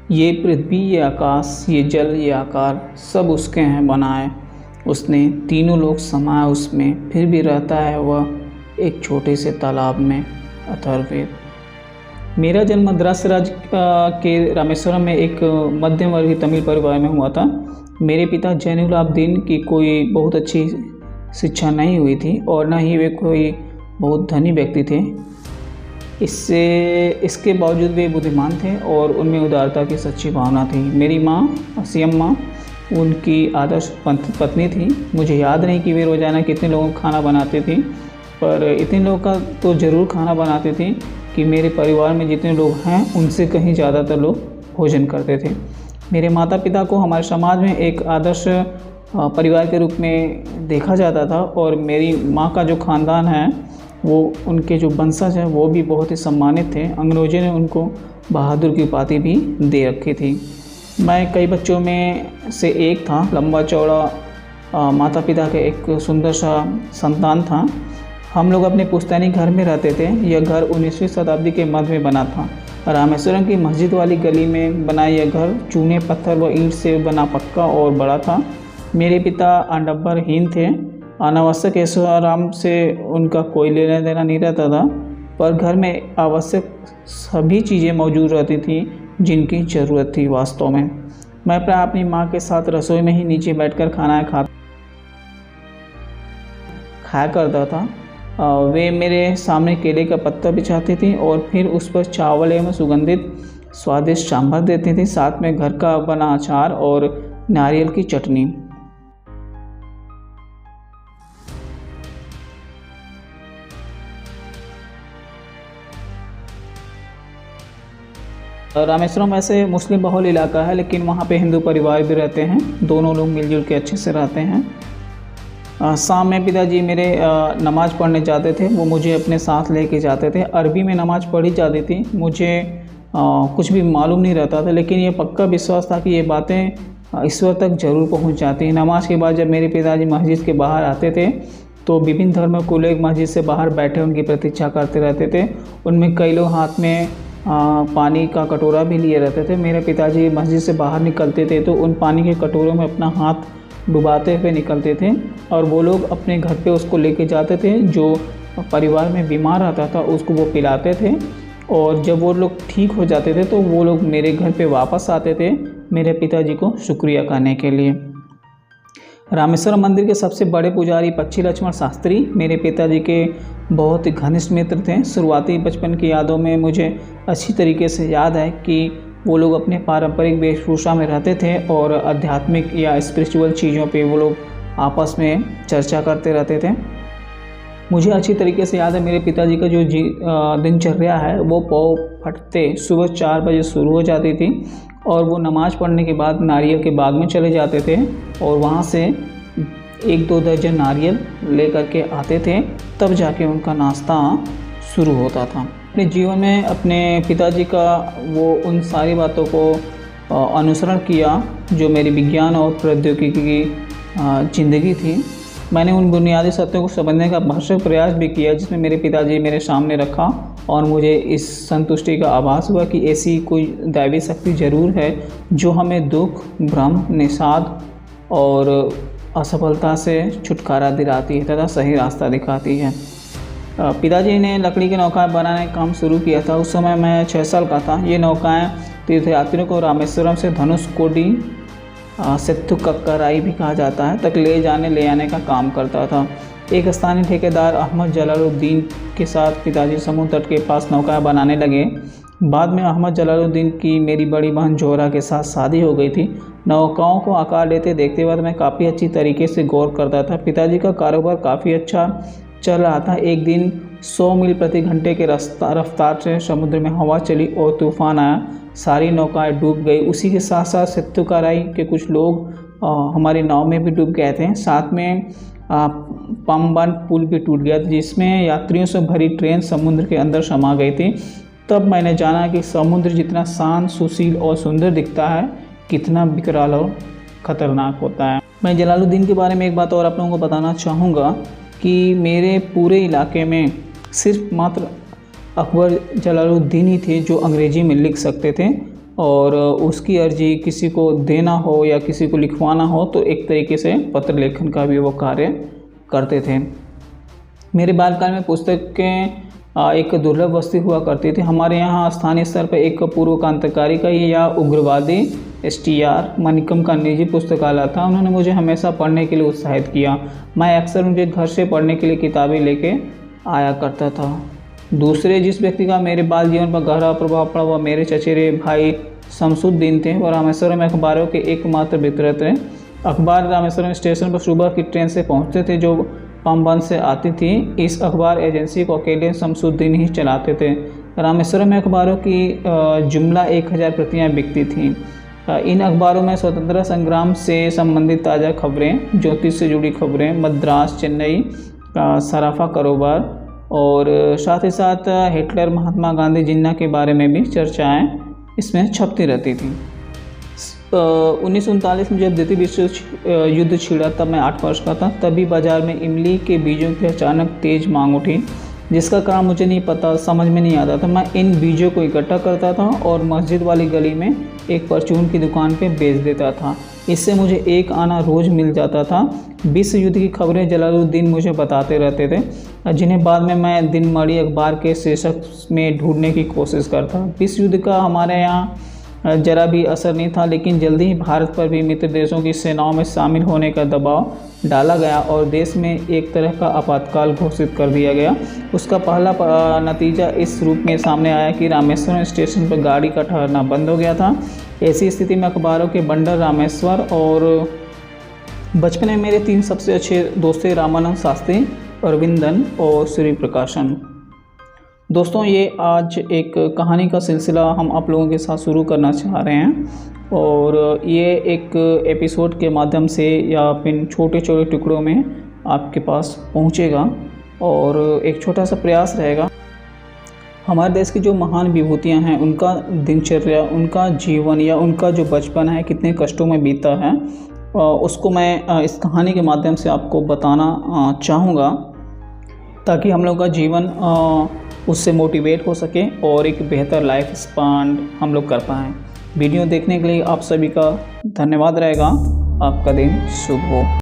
ये पृथ्वी, ये आकाश, ये जल, ये आकार सब उसके हैं बनाए। उसने तीनों लोग समाया उसमें, फिर भी रहता है वह एक छोटे से तालाब में। अथर्ववेद। मेरा जन्म मद्रास राज्य के रामेश्वरम में एक मध्यम वर्गीय तमिल परिवार में हुआ था। मेरे पिता जैनुल आबदीन की कोई बहुत अच्छी शिक्षा नहीं हुई थी और न ही वे कोई बहुत धनी व्यक्ति थे। इसके बावजूद वे बुद्धिमान थे और उनमें उदारता की सच्ची भावना थी। मेरी माँ असियम्मा उनकी आदर्श पत्नी थी। मुझे याद नहीं कि वे रोज़ाना कितने लोगों का खाना बनाती थी, पर इतने लोगों का तो ज़रूर खाना बनाती थी कि मेरे परिवार में जितने लोग हैं उनसे कहीं ज़्यादातर लोग भोजन करते थे। मेरे माता पिता को हमारे समाज में एक आदर्श परिवार के रूप में देखा जाता था और मेरी माँ का जो ख़ानदान है वो उनके जो वंशज हैं वो भी बहुत ही सम्मानित थे। अंग्रेज़ों ने उनको बहादुर की उपाधि भी दे रखी थी। मैं कई बच्चों में से एक था, लंबा चौड़ा, माता पिता के एक सुंदर सा संतान था। हम लोग अपने पुश्तैनी घर में रहते थे। यह घर 19वीं शताब्दी के मध्य में बना था। रामेश्वरम की मस्जिद वाली गली में बना यह घर चूने पत्थर व ईंट से बना, पक्का और बड़ा था। मेरे पिता आडंबरहीन थे। अनावश्यक ऐशो आराम से उनका कोई लेना देना नहीं रहता था, पर घर में आवश्यक सभी चीज़ें मौजूद रहती थी जिनकी ज़रूरत थी। वास्तव में मैं प्राय अपनी माँ के साथ रसोई में ही नीचे बैठकर खाना खाया करता था। वे मेरे सामने केले का पत्ता बिछाती थी और फिर उस पर चावल एवं सुगंधित स्वादिष्ट सांभर देती थी, साथ में घर का बना अचार और नारियल की चटनी। रामेश्वरम वैसे मुस्लिम बहुल इलाका है, लेकिन वहाँ पे हिंदू परिवार भी रहते हैं। दोनों लोग मिलजुल के अच्छे से रहते हैं। शाम में पिताजी मेरे नमाज़ पढ़ने जाते थे। वो मुझे अपने साथ लेके जाते थे। अरबी में नमाज़ पढ़ी जाती थी। मुझे कुछ भी मालूम नहीं रहता था, लेकिन ये पक्का विश्वास था कि ये बातें ईश्वर तक ज़रूर पहुँच जाती हैं। नमाज के बाद जब मेरे पिताजी मस्जिद के बाहर आते थे तो विभिन्न धर्मों के लोग मस्जिद से बाहर बैठे उनकी प्रतीक्षा करते रहते थे। उनमें कई लोग हाथ में पानी का कटोरा भी लिए रहते थे। मेरे पिताजी मस्जिद से बाहर निकलते थे तो उन पानी के कटोरों में अपना हाथ डुबाते हुए निकलते थे और वो लोग अपने घर पे उसको लेके जाते थे। जो परिवार में बीमार रहता था उसको वो पिलाते थे और जब वो लोग ठीक हो जाते थे तो वो लोग मेरे घर पे वापस आते थे मेरे पिताजी को शुक्रिया करने के लिए। रामेश्वरम मंदिर के सबसे बड़े पुजारी पक्षी लक्ष्मण शास्त्री मेरे पिताजी के बहुत ही घनिष्ठ मित्र थे। शुरुआती बचपन की यादों में मुझे अच्छी तरीके से याद है कि वो लोग अपने पारंपरिक वेशभूषा में रहते थे और आध्यात्मिक या स्पिरिचुअल चीज़ों पे वो लोग आपस में चर्चा करते रहते थे। मुझे अच्छी तरीके से याद है मेरे पिताजी का जो दिनचर्या है वो पौ फटते सुबह 4 बजे शुरू हो जाती थी और वो नमाज़ पढ़ने के बाद नारियल के बाग में चले जाते थे और वहाँ से 1-2 दर्जन नारियल ले करके आते थे, तब जाके उनका नाश्ता शुरू होता था। अपने जीवन में अपने पिताजी का वो उन सारी बातों को अनुसरण किया जो मेरी विज्ञान और प्रौद्योगिकी की ज़िंदगी थी। मैंने उन बुनियादी सत्यों को समझने का भरसक प्रयास भी किया जिसमें मेरे पिताजी मेरे सामने रखा और मुझे इस संतुष्टि का आभास हुआ कि ऐसी कोई दैवी शक्ति ज़रूर है जो हमें दुख, भ्रम, निषाद और असफलता से छुटकारा दिलाती है तथा सही रास्ता दिखाती है। पिताजी ने लकड़ी की नौकाएं बनाने का काम शुरू किया था। उस समय मैं 6 साल का था। ये नौकाएं तीर्थयात्रियों को रामेश्वरम से धनुषकोडी, सेत्थुकक्कराई भी कहा जाता है, तक ले आने का काम करता था। एक स्थानीय ठेकेदार अहमद जलालुद्दीन के साथ पिताजी समुद्र तट के पास नौकाएं बनाने लगे। बाद में अहमद जलालुद्दीन की मेरी बड़ी बहन जोहरा के साथ शादी हो गई थी। नौकाओं को आकार लेते देखते वक्त मैं काफ़ी अच्छी तरीके से गौर करता था। पिताजी का कारोबार काफ़ी अच्छा चल रहा था। एक दिन 100 मील प्रति घंटे के रफ्तार से समुद्र में हवा चली और तूफान आया। सारी नौकाएं डूब गई। उसी के साथ साथ सेत्थुकक्कराई के कुछ लोग हमारी नाव में भी डूब गए थे। साथ में पाम्बान पुल भी टूट गया जिसमें यात्रियों से भरी ट्रेन समुद्र के अंदर समा गई थी। तब मैंने जाना कि समुद्र जितना शांत, सुशील और सुंदर दिखता है, कितना विकराल और ख़तरनाक होता है। मैं जलालुद्दीन के बारे में एक बात और आप लोगों को बताना चाहूँगा कि मेरे पूरे इलाके में सिर्फ मात्र अकबर जलालुद्दीन ही थे जो अंग्रेज़ी में लिख सकते थे। और उसकी अर्जी किसी को देना हो या किसी को लिखवाना हो तो एक तरीके से पत्र लेखन का भी वो कार्य करते थे। मेरे बालकाल में पुस्तकें एक दुर्लभ वस्तु हुआ करती थी। हमारे यहाँ स्थानीय स्तर पर एक पूर्व क्रांतिकारी का या उग्रवादी STR मनिकम का निजी पुस्तकालय था। उन्होंने मुझे हमेशा पढ़ने के लिए उत्साहित किया। मैं अक्सर उनके घर से पढ़ने के लिए किताबें लेके आया करता था। दूसरे जिस व्यक्ति का मेरे बाल जीवन पर गहरा प्रभाव पड़ा वह मेरे चचेरे भाई शमसुद्दीन थे। और रामेश्वरम में अखबारों के एकमात्र वितरक थे। अखबार रामेश्वरम स्टेशन पर सुबह की ट्रेन से पहुँचते थे जो पामबन से आती थी। इस अखबार एजेंसी को अकेले शमसुद्दीन ही चलाते थे। रामेश्वरम में अखबारों की जुमला 1000 प्रतियाँ बिकती थीं। इन अखबारों में स्वतंत्रता संग्राम से संबंधित ताज़ा खबरें, ज्योतिष से जुड़ी खबरें, मद्रास, चेन्नई का सराफा कारोबार और साथ ही साथ हिटलर, महात्मा गांधी, जिन्ना के बारे में भी चर्चाएं इसमें छपती रहती थी। 1939 में जब द्वितीय विश्व युद्ध छिड़ा तब मैं 8 वर्ष का था। तभी बाज़ार में इमली के बीजों की अचानक तेज़ मांग उठी, जिसका कारण मुझे नहीं पता, समझ में नहीं आता था। मैं इन बीजों को इकट्ठा करता था और मस्जिद वाली गली में एक परचून की दुकान पे बेच देता था। इससे मुझे एक आना रोज़ मिल जाता था। विश्व युद्ध की खबरें जलालुद्दीन मुझे बताते रहते थे, जिन्हें बाद में मैं दिनमणि अखबार के शीर्षक में ढूंढने की कोशिश करता। विश्व युद्ध का हमारे यहाँ जरा भी असर नहीं था, लेकिन जल्दी ही भारत पर भी मित्र देशों की सेनाओं में शामिल होने का दबाव डाला गया और देश में एक तरह का आपातकाल घोषित कर दिया गया। उसका पहला नतीजा इस रूप में सामने आया कि रामेश्वरम स्टेशन पर गाड़ी का ठहरना बंद हो गया था। ऐसी स्थिति में अखबारों के बंडल रामेश्वर और बचपन में मेरे 3 सबसे अच्छे दोस्त थे, रामानंद शास्त्री, अरविंदन और सूर्य प्रकाशन। दोस्तों, ये आज एक कहानी का सिलसिला हम आप लोगों के साथ शुरू करना चाह रहे हैं और ये एक एपिसोड के माध्यम से या फिर छोटे छोटे टुकड़ों में आपके पास पहुंचेगा और एक छोटा सा प्रयास रहेगा। हमारे देश की जो महान विभूतियां हैं उनका दिनचर्या, उनका जीवन या उनका जो बचपन है कितने कष्टों में बीता है, उसको मैं इस कहानी के माध्यम से आपको बताना चाहूँगा ताकि हम लोग का जीवन उससे मोटिवेट हो सके और एक बेहतर लाइफ स्पान हम लोग कर पाएँ। वीडियो देखने के लिए आप सभी का धन्यवाद रहेगा। आपका दिन शुभ हो।